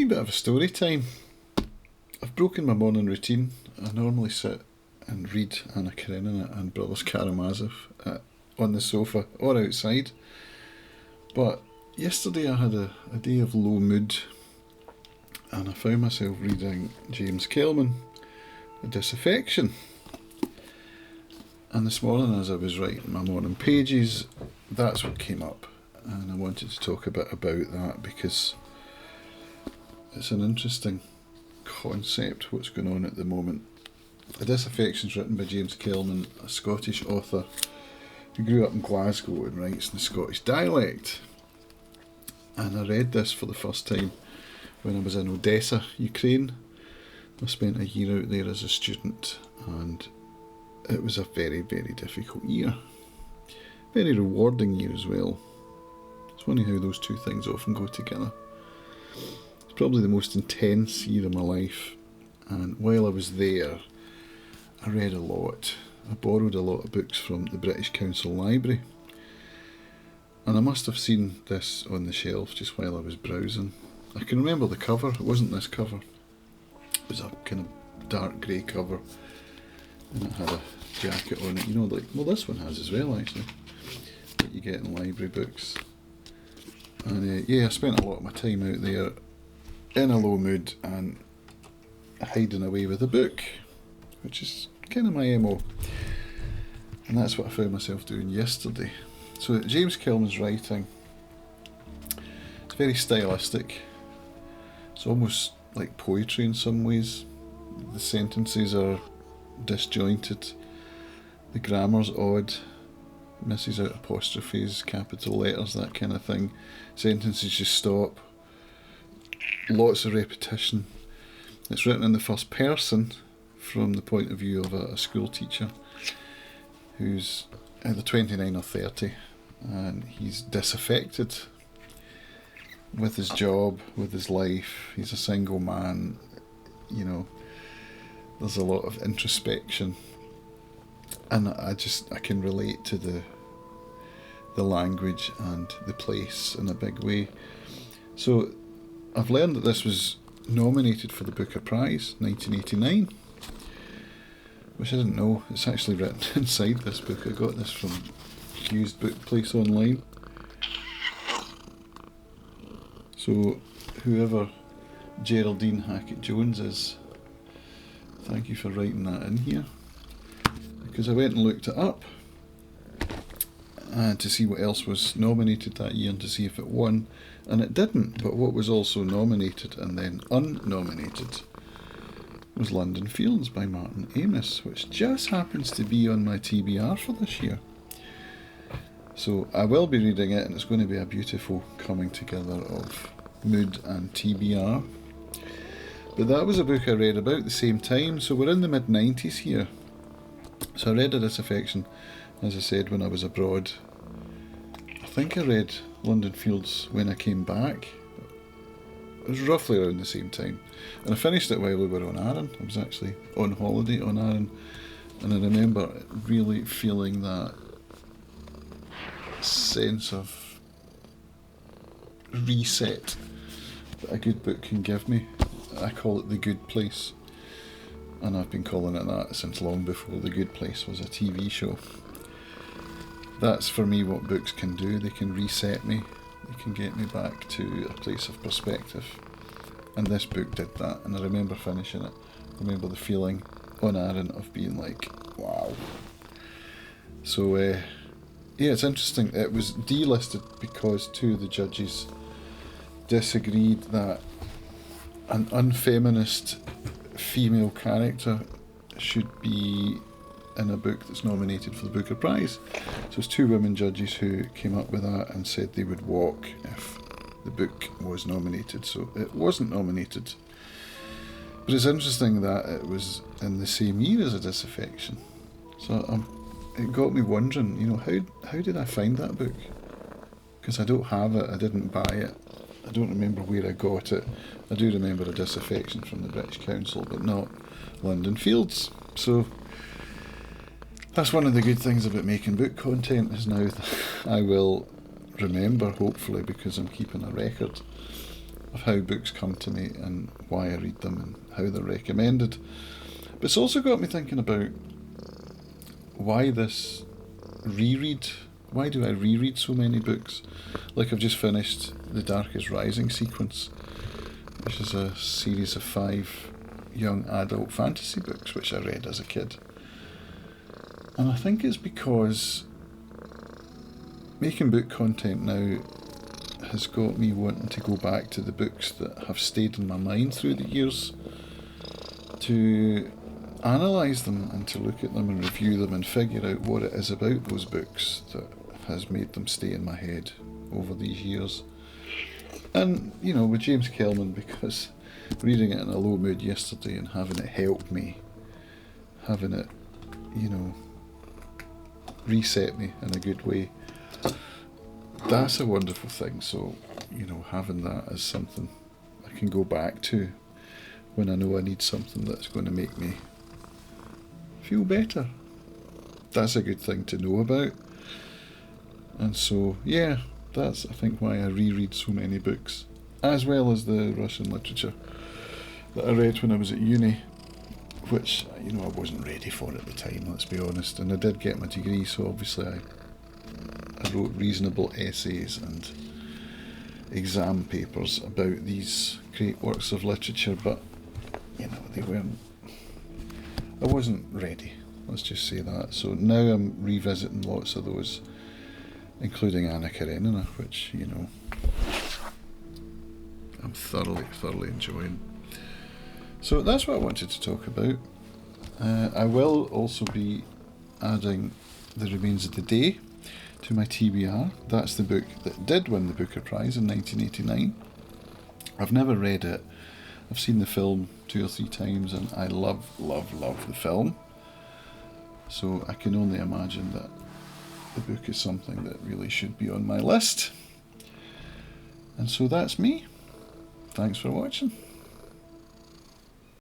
bit of a story time. I've broken my morning routine. I normally sit and read Anna Karenina and Brothers Karamazov on the sofa or outside. But yesterday I had a day of low mood, and I found myself reading James Kelman, Disaffection. And this morning, as I was writing my morning pages, that's what came up. And I wanted to talk a bit about that because it's an interesting concept, what's going on at the moment. Disaffection is written by James Kelman, a Scottish author who grew up in Glasgow and writes in the Scottish dialect. And I read this for the first time when I was in Odessa, Ukraine. I spent a year out there as a student, and it was a very, very difficult year. Very rewarding year as well. It's funny how those two things often go together. It's probably the most intense year of my life, and while I was there, I read a lot. I borrowed a lot of books from the British Council Library, and I must have seen this on the shelf just while I was browsing. I can remember the cover. It wasn't this cover. It was a kind of dark grey cover, and it had a jacket on it. You know, like, well, this one has as well, actually, that you get in library books. And I spent a lot of my time out there in a low mood and hiding away with a book, which is kind of my MO. And that's what I found myself doing yesterday. So James Kelman's writing, it's very stylistic. It's almost like poetry in some ways. The sentences are disjointed. The grammar's odd. Misses out apostrophes, capital letters, that kind of thing. Sentences just stop. Lots of repetition. It's written in the first person from the point of view of a school teacher who's either 29 or 30, and he's disaffected with his job, with his life. He's a single man. You know, there's a lot of introspection, and I can relate to the language and the place in a big way. So I've learned that this was nominated for the Booker Prize 1989, which I didn't know. It's actually written inside this book. I got this from Used Book Place online. So whoever Geraldine Hackett-Jones is, thank you for writing that in here, because I went and looked it up to see what else was nominated that year and to see if it won, and it didn't. But what was also nominated and then unnominated was London Fields by Martin Amis, which just happens to be on my TBR for this year. So I will be reading it, and it's going to be a beautiful coming together of mood and TBR. But that was a book I read about the same time, so we're in the mid-90s here. So I read A Disaffection, as I said, when I was abroad. I think I read London Fields when I came back. It was roughly around the same time. And I finished it while we were on Arran. I was actually on holiday on Arran, and I remember really feeling that sense of reset that a good book can give me. I call it The Good Place, and I've been calling it that since long before The Good Place was a TV show. That's for me what books can do. They can reset me. They can get me back to a place of perspective. And this book did that, and I remember finishing it. I remember the feeling on Arran of being like, wow. So, it's interesting. It was delisted because two of the judges disagreed that an unfeminist female character should be in a book that's nominated for the Booker Prize. So it's two women judges who came up with that and said they would walk if the book was nominated. So it wasn't nominated. But it's interesting that it was in the same year as A Disaffection. So it got me wondering, you know, how did I find that book? Because I don't have it, I didn't buy it. I don't remember where I got it. I do remember A Disaffection from the British Council, but not London Fields. So that's one of the good things about making book content, is now that I will remember, hopefully, because I'm keeping a record, of how books come to me and why I read them and how they're recommended. But it's also got me thinking about why this reread. Why do I reread so many books? Like I've just finished The Darkest Rising sequence, which is a series of 5 young adult fantasy books which I read as a kid. And I think it's because making book content now has got me wanting to go back to the books that have stayed in my mind through the years, to analyse them and to look at them and review them and figure out what it is about those books that has made them stay in my head over these years. And, you know, with James Kelman, because reading it in a low mood yesterday and having it help me, having it, you know, reset me in a good way, that's a wonderful thing. So, you know, having that as something I can go back to when I know I need something that's going to make me feel better, that's a good thing to know about. And so, yeah, that's, I think, why I reread so many books, as well as the Russian literature that I read when I was at uni, which, you know, I wasn't ready for at the time, let's be honest. And I did get my degree, so obviously I wrote reasonable essays and exam papers about these great works of literature, but, you know, they weren't, I wasn't ready, let's just say that. So now I'm revisiting lots of those, including Anna Karenina, which, you know, I'm thoroughly enjoying. So that's what I wanted to talk about. I will also be adding The Remains of the Day to my TBR. That's the book that did win the Booker Prize in 1989. I've never read it. I've seen the film 2 or 3 times and I love the film. So I can only imagine that the book is something that really should be on my list. And so that's me. Thanks for watching.